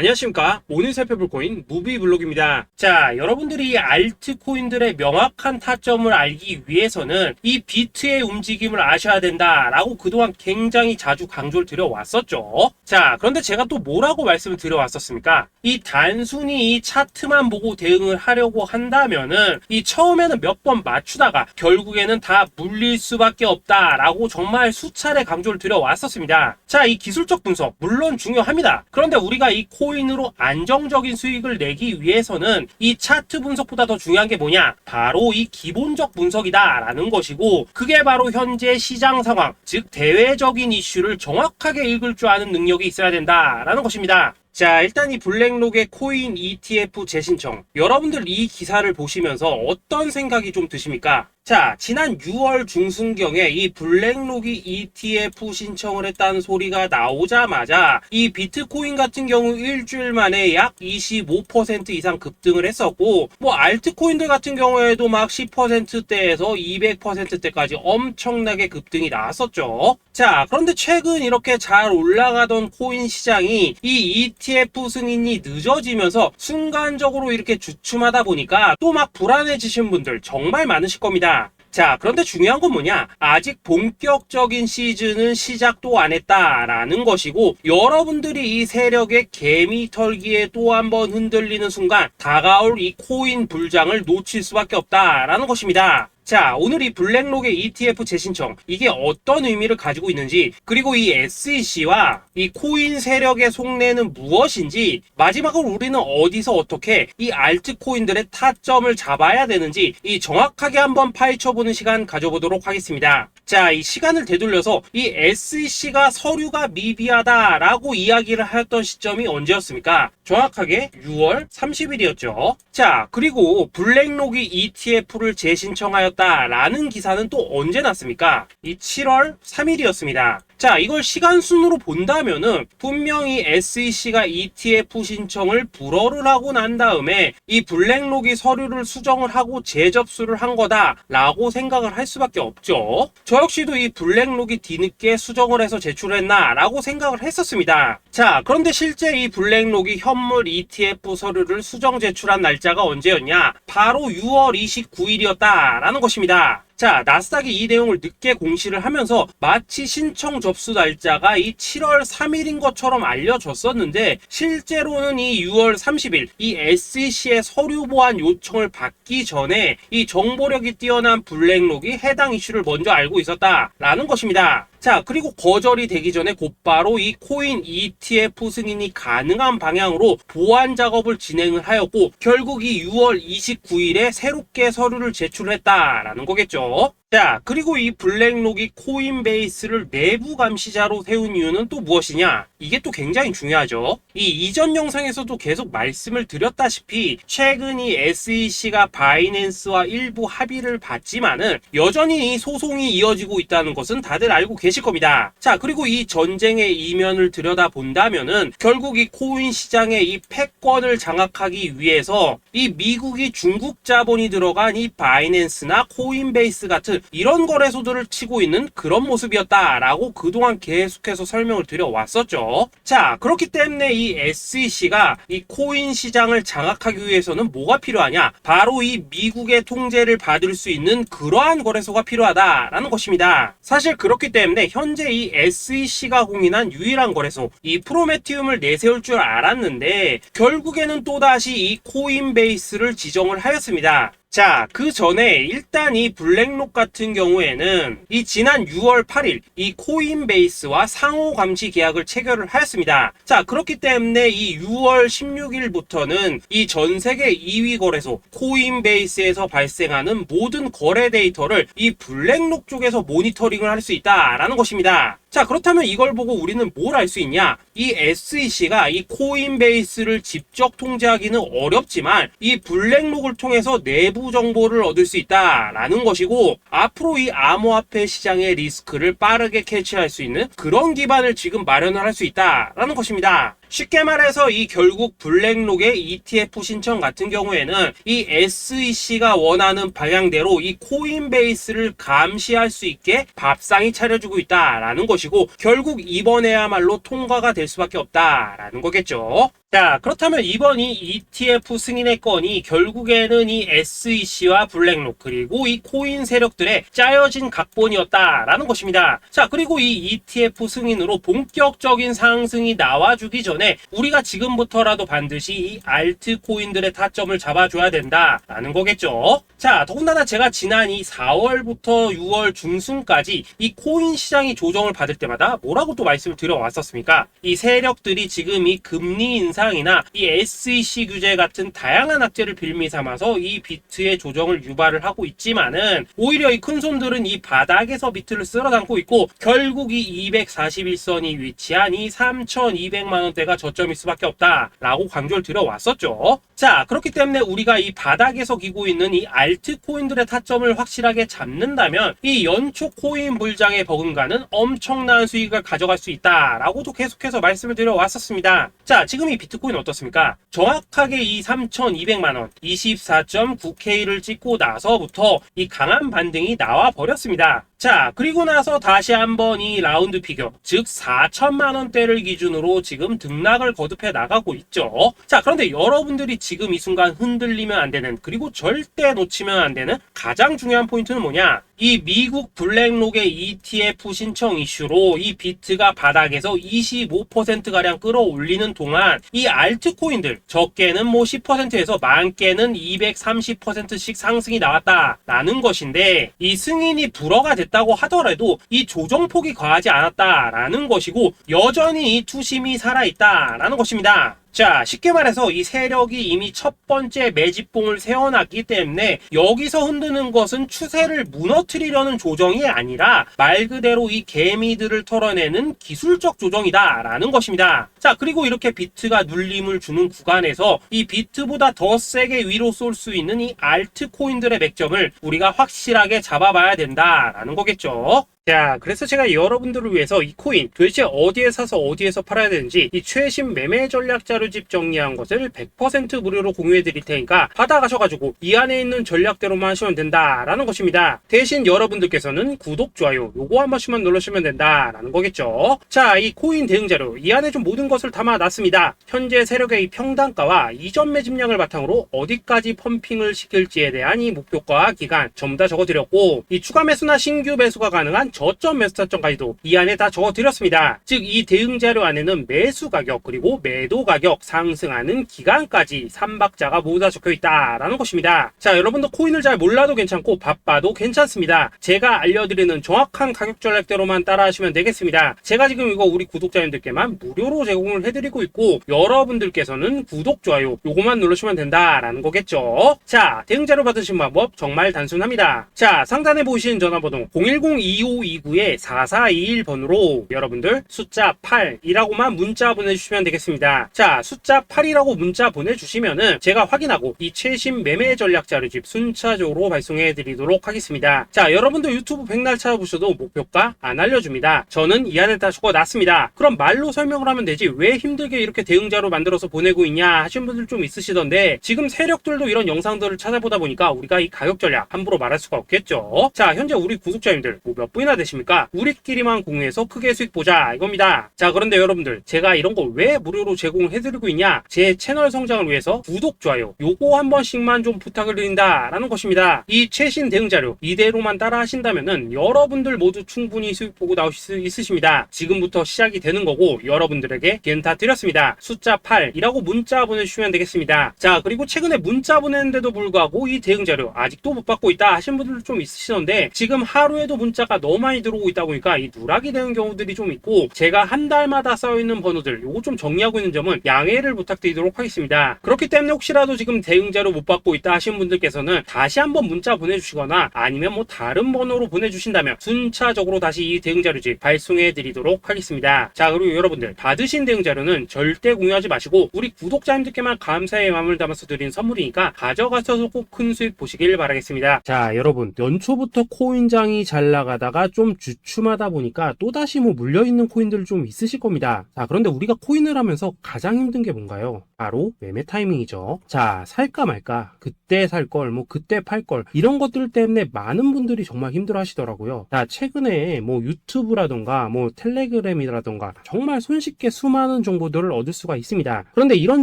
안녕하십니까. 오늘 살펴볼 코인 무비블록입니다. 자, 여러분들이 알트코인들의 명확한 타점을 알기 위해서는 이 비트의 움직임을 아셔야 된다라고 그동안 굉장히 자주 강조를 드려왔었죠. 자, 그런데 제가 또 뭐라고 말씀을 드려왔었습니까? 이 단순히 이 차트만 보고 대응을 하려고 한다면은 이 처음에는 몇 번 맞추다가 결국에는 다 물릴 수밖에 없다라고 정말 수차례 강조를 드려왔었습니다. 자, 이 기술적 분석 물론 중요합니다. 그런데 우리가 이 코인으로 안정적인 수익을 내기 위해서는 이 차트 분석보다 더 중요한 게 뭐냐? 바로 이 기본적 분석이다라는 것이고, 그게 바로 현재 시장 상황, 즉 대외적인 이슈를 정확하게 읽을 줄 아는 능력이 있어야 된다라는 것입니다. 자, 일단 이 블랙록의 코인 ETF 재신청, 여러분들 이 기사를 보시면서 어떤 생각이 좀 드십니까? 자, 지난 6월 중순경에 이 블랙록이 ETF 신청을 했다는 소리가 나오자마자 이 비트코인 같은 경우 일주일 만에 약 25% 이상 급등을 했었고, 뭐 알트코인들 같은 경우에도 막 10%대에서 200%대까지 엄청나게 급등이 나왔었죠. 자, 그런데 최근 이렇게 잘 올라가던 코인 시장이 이 ETF 승인이 늦어지면서 순간적으로 이렇게 주춤하다 보니까 또 막 불안해지신 분들 정말 많으실 겁니다. 자, 그런데 중요한 건 뭐냐? 아직 본격적인 시즌은 시작도 안 했다라는 것이고, 여러분들이 이 세력의 개미 털기에 또 한 번 흔들리는 순간 다가올 이 코인 불장을 놓칠 수밖에 없다라는 것입니다. 자, 오늘 이 블랙록의 ETF 재신청, 이게 어떤 의미를 가지고 있는지, 그리고 이 SEC와 이 코인 세력의 속내는 무엇인지, 마지막으로 우리는 어디서 어떻게 이 알트코인들의 타점을 잡아야 되는지 이 정확하게 한번 파헤쳐보는 시간 가져보도록 하겠습니다. 자, 이 시간을 되돌려서 이 SEC가 서류가 미비하다라고 이야기를 하였던 시점이 언제였습니까? 정확하게 6월 30일이었죠. 자, 그리고 블랙록이 ETF를 재신청하였다라는 기사는 또 언제 났습니까? 이 7월 3일이었습니다. 자, 이걸 시간순으로 본다면은 분명히 SEC가 ETF 신청을 불허를 하고 난 다음에 이 블랙록이 서류를 수정을 하고 재접수를 한 거다라고 생각을 할 수밖에 없죠. 저 역시도 이 블랙록이 뒤늦게 수정을 해서 제출했나라고 생각을 했었습니다. 자, 그런데 실제 이 블랙록이 현물 ETF 서류를 수정 제출한 날짜가 언제였냐? 바로 6월 29일이었다라는 것입니다. 자, 나스닥이 이 내용을 늦게 공시를 하면서 마치 신청 접수 날짜가 이 7월 3일인 것처럼 알려졌었는데, 실제로는 이 6월 30일 이 SEC의 서류 보완 요청을 받기 전에 이 정보력이 뛰어난 블랙록이 해당 이슈를 먼저 알고 있었다라는 것입니다. 자, 그리고 거절이 되기 전에 곧바로 이 코인 ETF 승인이 가능한 방향으로 보완 작업을 진행을 하였고, 결국 이 6월 29일에 새롭게 서류를 제출했다라는 거겠죠. 자, 그리고 이 블랙록이 코인베이스를 내부 감시자로 세운 이유는 또 무엇이냐? 이게 또 굉장히 중요하죠. 이 이전 영상에서도 계속 말씀을 드렸다시피 최근 이 SEC가 바이낸스와 일부 합의를 봤지만은 여전히 이 소송이 이어지고 있다는 것은 다들 알고 계실 겁니다. 자, 그리고 이 전쟁의 이면을 들여다본다면은 결국 이 코인 시장의 이 패권을 장악하기 위해서 이 미국이 중국 자본이 들어간 이 바이낸스나 코인베이스 같은 이런 거래소들을 치고 있는 그런 모습이었다라고 그동안 계속해서 설명을 드려왔었죠. 자, 그렇기 때문에 이 SEC가 이 코인 시장을 장악하기 위해서는 뭐가 필요하냐? 바로 이 미국의 통제를 받을 수 있는 그러한 거래소가 필요하다라는 것입니다. 사실 그렇기 때문에 현재 이 SEC가 공인한 유일한 거래소, 이 프로메티움을 내세울 줄 알았는데 결국에는 또다시 이 코인베이스를 지정을 하였습니다. 자, 그 전에 일단 이 블랙록 같은 경우에는 이 지난 6월 8일 이 코인베이스와 상호 감시 계약을 체결을 하였습니다. 자, 그렇기 때문에 이 6월 16일부터는 이 전 세계 2위 거래소 코인베이스에서 발생하는 모든 거래 데이터를 이 블랙록 쪽에서 모니터링을 할 수 있다라는 것입니다. 자, 그렇다면 이걸 보고 우리는 뭘 알 수 있냐? 이 SEC가 이 코인베이스를 직접 통제하기는 어렵지만 이 블랙록을 통해서 내부 정보를 얻을 수 있다라는 것이고, 앞으로 이 암호화폐 시장의 리스크를 빠르게 캐치할 수 있는 그런 기반을 지금 마련을 할 수 있다라는 것입니다. 쉽게 말해서 이 결국 블랙록의 ETF 신청 같은 경우에는 이 SEC가 원하는 방향대로 이 코인베이스를 감시할 수 있게 밥상이 차려주고 있다라는 것이고, 결국 이번에야말로 통과가 될 수밖에 없다라는 거겠죠. 자, 그렇다면 이번 이 ETF 승인의 건이 결국에는 이 SEC와 블랙록 그리고 이 코인 세력들의 짜여진 각본이었다라는 것입니다. 자, 그리고 이 ETF 승인으로 본격적인 상승이 나와주기 전에 우리가 지금부터라도 반드시 이 알트코인들의 타점을 잡아줘야 된다라는 거겠죠. 자, 더군다나 제가 지난 이 4월부터 6월 중순까지 이 코인 시장이 조정을 받을 때마다 뭐라고 또 말씀을 드려왔었습니까? 이 세력들이 지금 이 금리 인상이나 이 SEC 규제 같은 다양한 악재를 빌미 삼아서 이 비트의 조정을 유발을 하고 있지만은, 오히려 이 큰손들은 이 바닥에서 비트를 쓸어 담고 있고, 결국 이 241선이 위치한 이 3,200만 원대가 저점일 수밖에 없다라고 강조를 드려왔었죠. 자, 그렇기 때문에 우리가 이 바닥에서 기고 있는 이 알트코인들의 타점을 확실하게 잡는다면 이 연초 코인 물장의 버금가는 엄청난 수익을 가져갈 수 있다라고도 계속해서 말씀을 드려왔었습니다. 자, 지금 이 비트코인 어떻습니까? 정확하게 이 3,200만원 24.9K를 찍고 나서부터 이 강한 반등이 나와 버렸습니다. 자, 그리고 나서 다시 한번 이 라운드 피겨, 즉 4천만원대를 기준으로 지금 등락을 거듭해 나가고 있죠. 자, 그런데 여러분들이 지금 이 순간 흔들리면 안 되는, 그리고 절대 놓치면 안 되는 가장 중요한 포인트는 뭐냐? 이 미국 블랙록의 ETF 신청 이슈로 이 비트가 바닥에서 25%가량 끌어올리는 동안 이 알트코인들, 적게는 뭐 10%에서 많게는 230%씩 상승이 나왔다라는 것인데, 이 승인이 불허가 됐다고 하더라도 이 조정폭이 과하지 않았다라는 것이고, 여전히 이 투심이 살아있다라는 것입니다. 자, 쉽게 말해서 이 세력이 이미 첫 번째 매집봉을 세워놨기 때문에 여기서 흔드는 것은 추세를 무너뜨리려는 조정이 아니라 말 그대로 이 개미들을 털어내는 기술적 조정이다라는 것입니다. 자, 그리고 이렇게 비트가 눌림을 주는 구간에서 이 비트보다 더 세게 위로 쏠 수 있는 이 알트코인들의 맥점을 우리가 확실하게 잡아봐야 된다라는 거겠죠. 자, 그래서 제가 여러분들을 위해서 이 코인 도대체 어디에 사서 어디에서 팔아야 되는지 이 최신 매매 전략 자료집 정리한 것을 100% 무료로 공유해 드릴 테니까 받아가셔가지고 이 안에 있는 전략대로만 하시면 된다라는 것입니다. 대신 여러분들께서는 구독, 좋아요 요거 한 번씩만 눌러주시면 된다라는 거겠죠. 자, 이 코인 대응 자료 이 안에 좀 모든 것을 담아놨습니다. 현재 세력의 이 평단가와 이전 매집량을 바탕으로 어디까지 펌핑을 시킬지에 대한 이 목표가 기간 전부 다 적어드렸고, 이 추가 매수나 신규 매수가 가능한 저점 매수 타점까지도 이 안에 다 적어드렸습니다. 즉, 이 대응 자료 안에는 매수 가격 그리고 매도 가격, 상승하는 기간까지 3박자가 모두 다 적혀있다라는 것입니다. 자, 여러분도 코인을 잘 몰라도 괜찮고 바빠도 괜찮습니다. 제가 알려드리는 정확한 가격 전략대로만 따라하시면 되겠습니다. 제가 지금 이거 우리 구독자님들께만 무료로 제공을 해드리고 있고, 여러분들께서는 구독, 좋아요 요거만 누르시면 된다라는 거겠죠. 자, 대응 자료 받으신 방법 정말 단순합니다. 자, 상단에 보이신 전화번호 010-2529-4421번으로 여러분들 숫자 8이라고만 문자 보내주시면 되겠습니다. 자, 숫자 8이라고 문자 보내주시면은 제가 확인하고 이 최신 매매 전략 자료집 순차적으로 발송해 드리도록 하겠습니다. 자, 여러분들 유튜브 백날 찾아보셔도 목표가 안 알려줍니다. 저는 이 안에 다 적어놨습니다. 그럼 말로 설명을 하면 되지 왜 힘들게 이렇게 대응자로 만들어서 보내고 있냐 하신 분들 좀 있으시던데, 지금 세력들도 이런 영상들을 찾아보다 보니까 우리가 이 가격 전략 함부로 말할 수가 없겠죠. 자, 현재 우리 구독자님들 뭐 몇 분이나 되십니까? 우리끼리만 공유해서 크게 수익 보자 이겁니다. 자, 그런데 여러분들 제가 이런 거 왜 무료로 제공을 해드리고 있냐? 제 채널 성장을 위해서 구독, 좋아요 요거 한 번씩만 좀 부탁을 드린다 라는 것입니다. 이 최신 대응 자료 이대로만 따라 하신다면은 여러분들 모두 충분히 수익 보고 나오실 수 있으십니다. 지금부터 시작이 되는 거고, 여러분들에게 기회는 다 드렸습니다. 숫자 8이라고 문자 보내주시면 되겠습니다. 자, 그리고 최근에 문자 보냈는데도 불구하고 이 대응 자료 아직도 못 받고 있다 하신 분들 좀 있으시던데, 지금 하루에도 문자가 너무 많이 들어오고 있다 보니까 이 누락이 되는 경우들이 좀 있고, 제가 한 달마다 쌓여있는 번호들 요거 좀 정리하고 있는 점은 양해를 부탁드리도록 하겠습니다. 그렇기 때문에 혹시라도 지금 대응 자료 못 받고 있다 하신 분들께서는 다시 한번 문자 보내주시거나 아니면 뭐 다른 번호로 보내주신다면 순차적으로 다시 이 대응 자료집 발송해 드리도록 하겠습니다. 자, 그리고 여러분들 받으신 대응 자료는 절대 공유하지 마시고 우리 구독자님들께만 감사의 마음을 담아서 드린 선물이니까 가져가셔서 꼭 큰 수익 보시길 바라겠습니다. 자, 여러분 연초부터 코인장이 잘 나가다가 좀 주춤하다 보니까 또다시 뭐 물려있는 코인들 좀 있으실 겁니다. 자, 그런데 우리가 코인을 하면서 가장 힘든 게 뭔가요? 바로 매매 타이밍이죠. 자, 살까 말까, 그때 살 걸, 뭐 그때 팔 걸, 이런 것들 때문에 많은 분들이 정말 힘들어 하시더라고요. 자, 최근에 뭐 유튜브라던가 뭐 텔레그램이라던가 정말 손쉽게 수많은 정보들을 얻을 수가 있습니다. 그런데 이런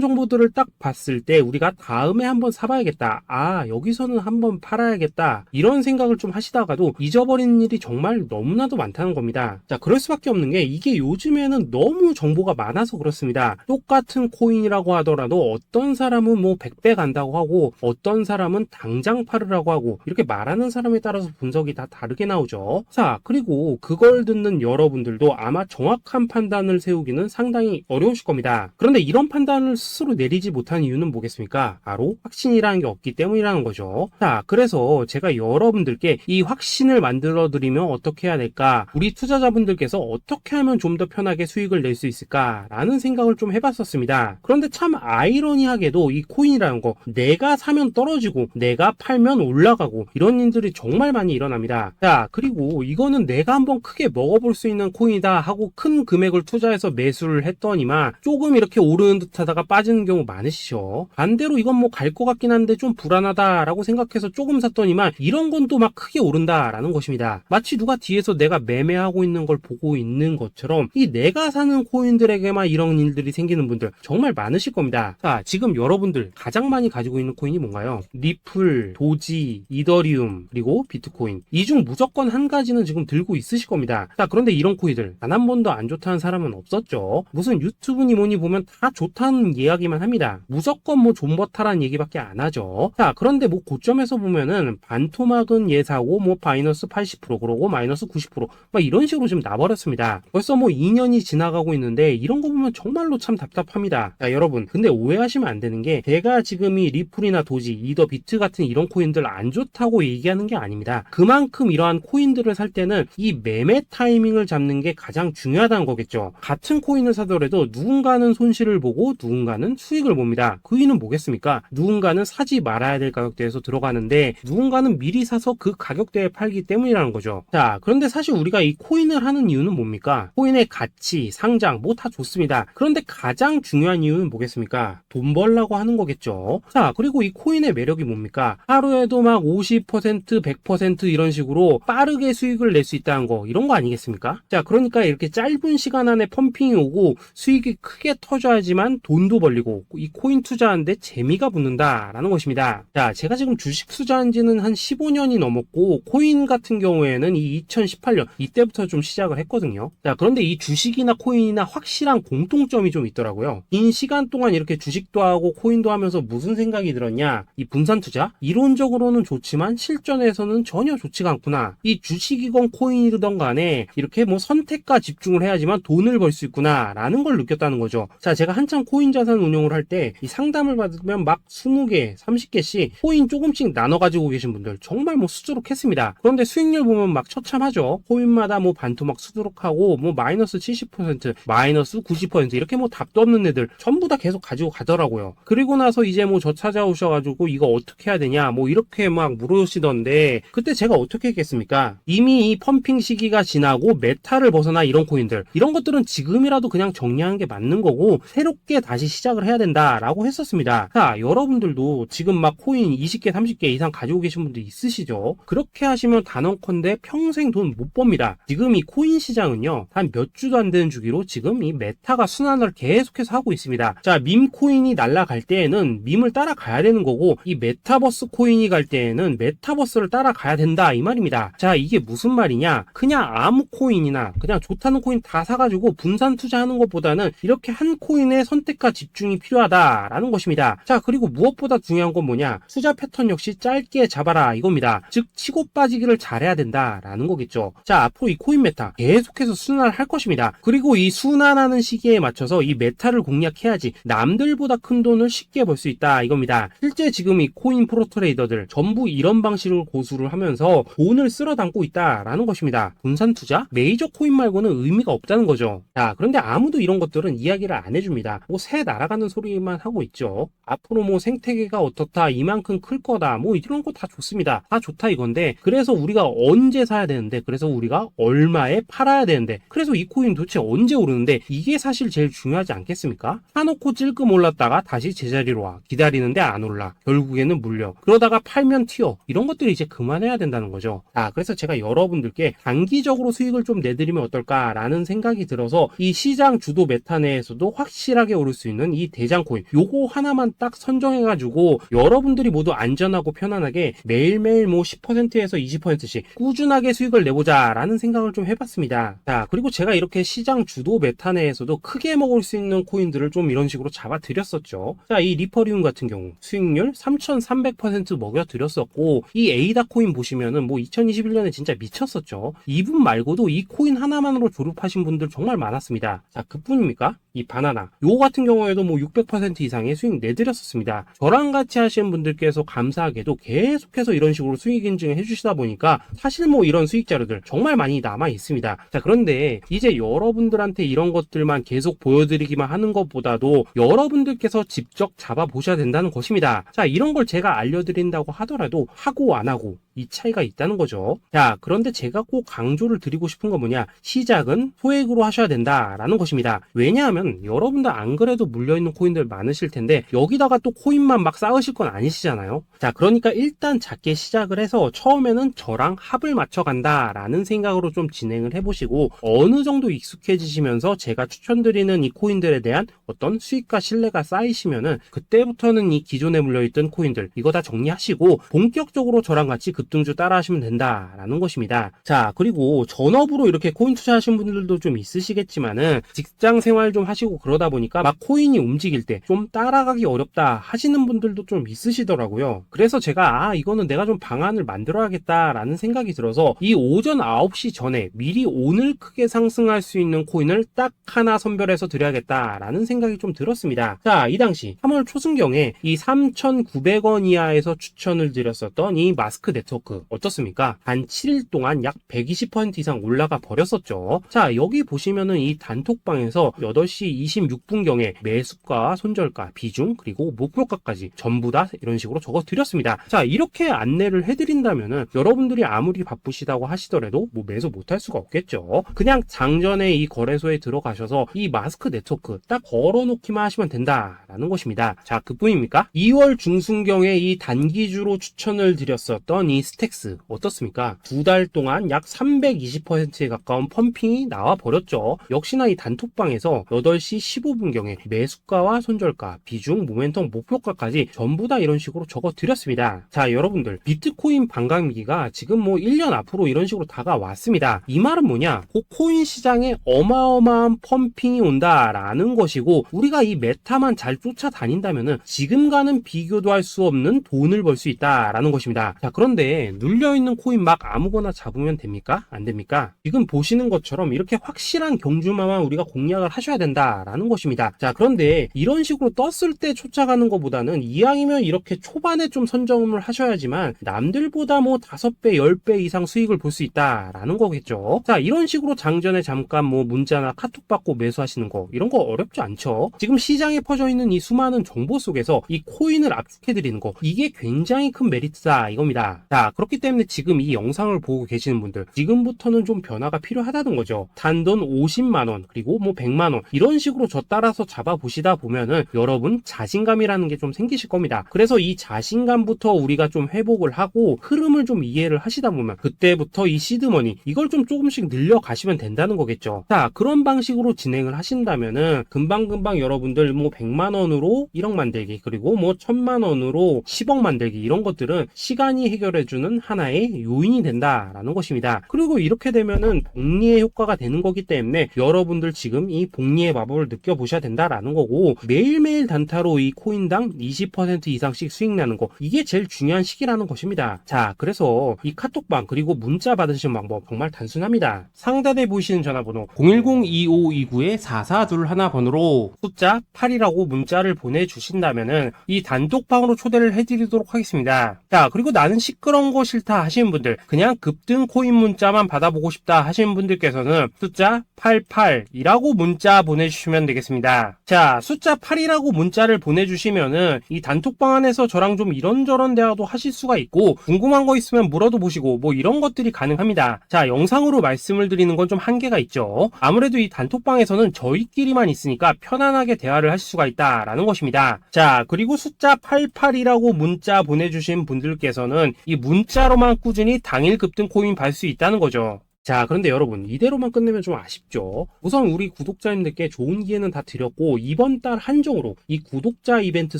정보들을 딱 봤을 때 우리가 다음에 한번 사봐야겠다, 아 여기서는 한번 팔아야겠다, 이런 생각을 좀 하시다가도 잊어버리는 일이 정말 너무나도 많다는 겁니다. 자, 그럴 수밖에 없는 게 이게 요즘에는 너무 정보가 많아서 그렇습니다. 똑같은 코인이라고 하더라도 어떤 사람은 뭐 100배 간다고 하고 어떤 사람은 당장 팔으라고 하고, 이렇게 말하는 사람에 따라서 분석이 다 다르게 나오죠. 자, 그리고 그걸 듣는 여러분들도 아마 정확한 판단을 세우기는 상당히 어려우실 겁니다. 그런데 이런 판단을 스스로 내리지 못한 이유는 뭐겠습니까? 바로 확신이라는 게 없기 때문이라는 거죠. 자, 그래서 제가 여러분들께 이 확신을 만들어 드리면 어떻게 해야 될까, 우리 투자자분들께서 어떻게 하면 좀 더 편하게 수익을 낼 수 있을까 라는 생각을 좀 해봤었습니다. 그런데 참 아이러니하게도 이 코인이라는 거, 내가 사면 떨어지고 내가 팔면 올라가고 이런 일들이 정말 많이 일어납니다. 자, 그리고 이거는 내가 한번 크게 먹어볼 수 있는 코인이다 하고 큰 금액을 투자해서 매수를 했더니만 조금 이렇게 오르는 듯 하다가 빠지는 경우 많으시죠. 반대로 이건 뭐 갈 것 같긴 한데 좀 불안하다 라고 생각해서 조금 샀더니만 이런 건 또 막 크게 오른다 라는 것입니다. 마치 누가 뒤에서 내가 매매하고 있는 걸 보고 있는 것처럼 이 내가 사는 코인들에게만 이런 일들이 생기는 분들 정말 많으실 겁니다. 자, 지금 여러분들 가장 많이 가지고 있는 코인이 뭔가요? 리플, 도지, 이더리움, 그리고 비트코인. 이 중 무조건 한 가지는 지금 들고 있으실 겁니다. 자, 그런데 이런 코인들 단 한 번도 안 좋다는 사람은 없었죠. 무슨 유튜브니 뭐니 보면 다 좋다는 이야기만 합니다. 무조건 뭐 존버타라는 얘기밖에 안 하죠. 자, 그런데 뭐 고점에서 보면은 반토막은 예사고 뭐 마이너스 80% 그러고 마이너스 90% 막 이런 식으로 지금 나버렸습니다. 벌써 뭐 2년이 지나가고 있는데 이런 거 보면 정말로 참 답답합니다. 자, 여러분, 근데 오해하시면 안 되는 게 제가 지금 이 리플이나 도지, 이더, 비트 같은 이런 코인들 안 좋다고 얘기하는 게 아닙니다. 그만큼 이러한 코인들을 살 때는 이 매매 타이밍을 잡는 게 가장 중요하다는 거겠죠. 같은 코인을 사더라도 누군가는 손실을 보고 누군가는 수익을 봅니다. 그 이유는 뭐겠습니까? 누군가는 사지 말아야 될 가격대에서 들어가는데 누군가는 미리 사서 그 가격대에 팔기 때문이라는 거죠. 자, 그런데 사실 우리가 이 코인을 하는 이유는 뭡니까? 코인의 가치, 상장 뭐 다 좋습니다. 그런데 가장 중요한 이유는 뭐겠습니까? 돈 벌라고 하는 거겠죠. 자, 그리고 이 코인의 매력이 뭡니까? 하루에도 막 50%, 100% 이런 식으로 빠르게 수익을 낼 수 있다는 거, 이런 거 아니겠습니까? 자, 그러니까 이렇게 짧은 시간 안에 펌핑이 오고 수익이 크게 터져야지만 돈도 벌리고 이 코인 투자하는데 재미가 붙는다라는 것입니다. 자, 제가 지금 주식 투자한 지는 한 15년이 넘었고 코인 같은 경우에는 이 2018년 이때부터 좀 시작을 했거든요. 자, 그런데 이 주식이나 코인이나 확실한 공통점이 좀 있더라고요. 긴 시간 동안 이렇게 주식도 하고 코인도 하면서 무슨 생각이 들었냐? 이 분산 투자? 이론적으로는 좋지만 실전에서는 전혀 좋지가 않구나. 이 주식이건 코인이든 간에 이렇게 뭐 선택과 집중을 해야지만 돈을 벌 수 있구나 라는 걸 느꼈다는 거죠. 자, 제가 한창 코인 자산 운용을 할 때 이 상담을 받으면 막 20개, 30개씩 코인 조금씩 나눠 가지고 계신 분들 정말 뭐 수두룩했습니다. 그런데 수익률 보면 막 처참하죠. 코인마다 뭐 반토막 수두룩하고 뭐 마이너스 70%, 마이너스 90% 이렇게 뭐 답도 없는 애들 전부 다 계속 가지고 가더라고요. 그리고 나서 이제 뭐 저 찾아오셔가지고 이거 어떻게 해야 되냐 뭐 이렇게 막 물으시던데 그때 제가 어떻게 했겠습니까? 이미 이 펌핑 시기가 지나고 메타를 벗어나 이런 코인들, 이런 것들은 지금이라도 그냥 정리하는 게 맞는 거고 새롭게 다시 시작을 해야 된다라고 했었습니다. 자, 여러분들도 지금 막 코인 20개, 30개 이상 가지고 계신 분들 있으시죠? 그렇게 하시면 단언컨대 평생 돈 못 법니다. 지금 이 코인 시장은요, 한 몇 주도 안 되는 주기로 지금 이 메타가 순환을 계속해서 하고 있습니다. 자, 밈 코인이 날아갈 때에는 밈을 따라가야 되는 거고 이 메타버스 코인이 갈 때에는 메타버스를 따라가야 된다 이 말입니다. 자, 이게 무슨 말이냐? 그냥 아무 코인이나 그냥 좋다는 코인 다 사가지고 분산 투자하는 것보다는 이렇게 한 코인에 선택과 집중이 필요하다라는 것입니다. 자, 그리고 무엇보다 중요한 건 뭐냐? 투자 패턴 역시 짧게 잡아라 이겁니다. 즉 치고 빠지기를 잘해야 된다라는 거겠죠. 자, 앞으로 이 코인 메타 계속해서 순환을 할 것입니다. 그리고 이 순환하는 시기에 맞춰서 이 메타를 공략해야지 남들보다 큰 돈을 쉽게 벌 수 있다 이겁니다. 실제 지금 이 코인 프로 트레이더들 전부 이런 방식을 고수를 하면서 돈을 쓸어 담고 있다라는 것입니다. 분산 투자? 메이저 코인 말고는 의미가 없다는 거죠. 자, 그런데 아무도 이런 것들은 이야기를 안 해줍니다. 뭐 새 날아가는 소리만 하고 있죠. 앞으로 뭐 생태계가 어떻다, 이만큼 클 거다, 뭐 이런 거 다 좋습니다. 다 좋다 이건데, 그래서 우리가 언제 사야 되는데, 그래서 우리가 얼마에 팔아야 되는데, 그래서 이 코인 도대체 언제 오르는데, 이게 사실 제일 중요하지 않겠습니까? 사놓고 찔끔 올랐다가 다시 제자리로 와. 기다리는데 안 올라. 결국에는 물려. 그러다가 팔면 튀어. 이런 것들이 이제 그만해야 된다는 거죠. 자, 그래서 제가 여러분들께 단기적으로 수익을 좀 내드리면 어떨까라는 생각이 들어서 이 시장 주도 메타 내에서도 확실하게 오를 수 있는 이 대장 코인, 요거 하나만 딱 선정해가지고 여러분들이 모두 안전하고 편안하게 매일매일 뭐 10%에서 20%씩 꾸준하게 수익을 내보자라는 생각을 좀 해봤습니다. 자, 그리고 제가 이렇게 시장 주도 메타 내에서도 크게 먹을 수 있는 코인들을 좀 이런 식으로 잡아드렸었죠. 자, 이 리퍼리움 같은 경우 수익률 3,300% 먹여드렸었고, 이 에이다 코인 보시면은 뭐 2021년에 진짜 미쳤었죠. 이분 말고도 이 코인 하나만으로 졸업하신 분들 정말 많았습니다. 자, 그뿐입니까? 이 바나나 요 같은 경우에도 뭐 600% 이상의 수익 내드렸었습니다. 저랑 같이 하시는 분들께서 감사하게도 계속해서 이런 식으로 수익 인증을 해주시다 보니까 사실 뭐 이런 수익 자료들 정말 많이 남아 있습니다. 자, 그런데 이제 여러분들한테 이런 것들만 계속 보여드리기만 하는 것보다도 여러분들께서 직접 잡아보셔야 된다는 것입니다. 자, 이런 걸 제가 알려드린다고 하더라도 하고 안 하고 이 차이가 있다는 거죠. 자, 그런데 제가 꼭 강조를 드리고 싶은 건 뭐냐, 시작은 소액으로 하셔야 된다라는 것입니다. 왜냐하면 여러분들 안 그래도 물려있는 코인들 많으실 텐데 여기다가 또 코인만 막 쌓으실 건 아니시잖아요. 자, 그러니까 일단 작게 시작을 해서 처음에는 저랑 합을 맞춰 간다라는 생각으로 좀 진행을 해보시고, 어느 정도 익숙해지시면서 제가 추천드리는 이 코인들에 대한 어떤 수익과 신뢰가 쌓이시면은 그때부터는 이 기존에 물려있던 코인들 이거 다 정리하시고 본격적으로 저랑 같이 급등주 따라 하시면 된다라는 것입니다. 자, 그리고 전업으로 이렇게 코인 투자하신 분들도 좀 있으시겠지만은 직장 생활 좀 하시고 그러다 보니까 막 코인이 움직일 때 좀 따라가기 어렵다 하시는 분들도 좀 있으시더라고요. 그래서 제가 이거는 내가 좀 방안을 만들어야겠다라는 생각이 들어서 이 오전 9시 전에 미리 오늘 크게 상승할 수 있는 코인을 딱 하나 선별해서 드려야겠다라는 생각이 좀 들었습니다. 자, 이 당시 3월 초순경에 이 3,900원 이하에서 추천을 드렸었던 이 마스크 네트워크 어떻습니까? 한 7일 동안 약 120% 이상 올라가 버렸었죠. 자, 여기 보시면은 이 단톡방에서 8시 26분경에 매수가, 손절가, 비중, 그리고 목표가까지 전부 다 이런 식으로 적어 드렸습니다. 자, 이렇게 안내를 해드린다면은 여러분들이 아무리 바쁘시다고 하시더라도 뭐 매수 못할 수가 없겠죠. 그냥 장전에 이 거래소에 들어가셔서 이 마스크 네트워크 딱 걸어놓기만 하시면 된다라는 것입니다. 자, 그뿐입니까? 2월 중순경에 이 단기주로 추천을 드렸었던 이 스택스 어떻습니까? 2달 동안 약 320%에 가까운 펌핑이 나와 버렸죠. 역시나 이 단톡방에서 8시 15분경에 매수가와 손절가, 비중, 모멘텀, 목표가까지 전부 다 이런 식으로 적어 드렸습니다. 자, 여러분들 비트코인 반감기가 지금 뭐 1년 앞으로 이런 식으로 다가왔습니다. 이 말은 뭐냐? 그 코인 시장에 어마어마한 펌핑이 온다라는 것이고, 우리가 이 메타만 잘 쫓아다닌다면은 지금과는 비교도 할 수 없는 돈을 벌 수 있다라는 것입니다. 자, 그런데 눌려있는 코인 막 아무거나 잡으면 됩니까? 안 됩니까? 지금 보시는 것처럼 이렇게 확실한 경주마만 우리가 공략을 하셔야 된다라는 것입니다. 자, 그런데 이런 식으로 떴을 때 쫓아가는 것보다는 이왕이면 이렇게 초반에 좀 선점을 하셔야지만 남들보다 뭐 5배, 10배 이상 수익을 볼 수 있다라는 거겠죠. 자, 이런 식으로 장전에 잠깐 뭐 문자나 카톡 받고 매수하시는 거 이런 거 어렵지 않죠. 지금 시장에 퍼져 있는 이 수많은 정보 속에서 이 코인을 압축해드리는 거, 이게 굉장히 큰 메리트다 이겁니다. 자, 그렇기 때문에 지금 이 영상을 보고 계시는 분들 지금부터는 좀 변화가 필요하다는 거죠. 단돈 50만원 그리고 뭐 100만원 이런 식으로 저 따라서 잡아보시다 보면은 여러분 자신감이라는 게 좀 생기실 겁니다. 그래서 이 자신감부터 우리가 좀 회복을 하고 흐름을 좀 이해를 하시다 보면 그때부터 이 시드머니 이걸 좀 조금씩 늘려가시면 된다는 거겠죠. 자, 그런 방식으로 진행을 하신다면은 금방금방 여러분들 뭐 100만원으로 1억 만들기, 그리고 뭐 1000만원으로 10억 만들기, 이런 것들은 시간이 해결해 해주는 하나의 요인이 된다라는 것입니다. 그리고 이렇게 되면은 복리의 효과가 되는 거기 때문에 여러분들 지금 이 복리의 마법을 느껴보셔야 된다라는 거고, 매일매일 단타로 이 코인당 20% 이상씩 수익 나는 거, 이게 제일 중요한 시기라는 것입니다. 자, 그래서 이 카톡방 그리고 문자 받으시는 방법 정말 단순합니다. 상단에 보이시는 전화번호 010-2529-4421 번호로 숫자 8이라고 문자를 보내주신다면은 이 단톡방으로 초대를 해드리도록 하겠습니다. 자, 그리고 나는 시끄러운 거 싫다 하시는 분들, 그냥 급등 코인 문자만 받아보고 싶다 하시는 분들께서는 숫자 88이라고 문자 보내주시면 되겠습니다. 자, 숫자 8이라고 문자를 보내주시면은 이 단톡방 안에서 저랑 좀 이런저런 대화도 하실 수가 있고, 궁금한 거 있으면 물어도 보시고 뭐 이런 것들이 가능합니다. 자, 영상으로 말씀을 드리는 건 좀 한계가 있죠. 아무래도 이 단톡방에서는 저희끼리만 있으니까 편안하게 대화를 하실 수가 있다라는 것입니다. 자, 그리고 숫자 88이라고 문자 보내주신 분들께서는 이 문자로만 꾸준히 당일 급등 코인 받을 수 있다는 거죠. 자, 그런데 여러분, 이대로만 끝내면 좀 아쉽죠. 우선 우리 구독자님들께 좋은 기회는 다 드렸고, 이번 달 한정으로 이 구독자 이벤트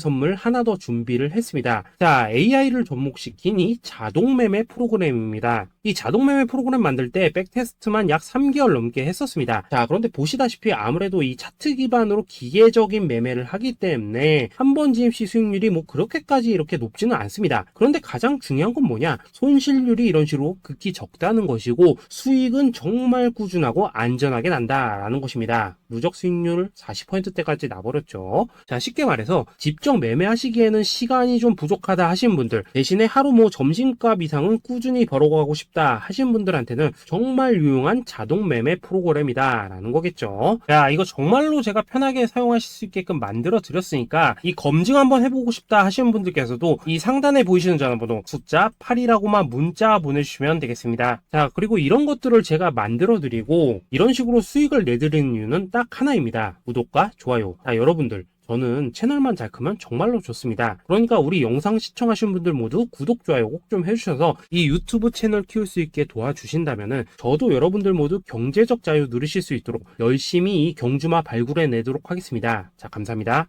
선물 하나 더 준비를 했습니다. 자, AI를 접목시킨 이 자동 매매 프로그램입니다. 이 자동 매매 프로그램 만들 때 백테스트만 약 3개월 넘게 했었습니다. 자, 그런데 보시다시피 아무래도 이 차트 기반으로 기계적인 매매를 하기 때문에 한 번 진입 시 수익률이 뭐 그렇게까지 이렇게 높지는 않습니다. 그런데 가장 중요한 건 뭐냐? 손실률이 이런 식으로 극히 적다는 것이고, 수익은 정말 꾸준하고 안전하게 난다라는 것입니다. 누적 수익률 40%대까지 나버렸죠. 자, 쉽게 말해서 직접 매매하시기에는 시간이 좀 부족하다 하시는 분들, 대신에 하루 뭐 점심값 이상은 꾸준히 벌어가고 싶다 하시는 분들한테는 정말 유용한 자동 매매 프로그램이다 라는 거겠죠. 자, 이거 정말로 제가 편하게 사용하실 수 있게끔 만들어 드렸으니까 이 검증 한번 해보고 싶다 하시는 분들께서도 이 상단에 보이시는 전화번호 숫자 8이라고만 문자 보내주시면 되겠습니다. 자, 그리고 이런 것들을 제가 만들어 드리고 이런 식으로 수익을 내드리는 이유는 딱 하나입니다. 구독과 좋아요. 자, 여러분들, 저는 채널만 잘 크면 정말로 좋습니다. 그러니까 우리 영상 시청하시는 분들 모두 구독, 좋아요 꼭 좀 해주셔서 이 유튜브 채널 키울 수 있게 도와주신다면은 저도 여러분들 모두 경제적 자유 누리실 수 있도록 열심히 이 경주마 발굴해 내도록 하겠습니다. 자, 감사합니다.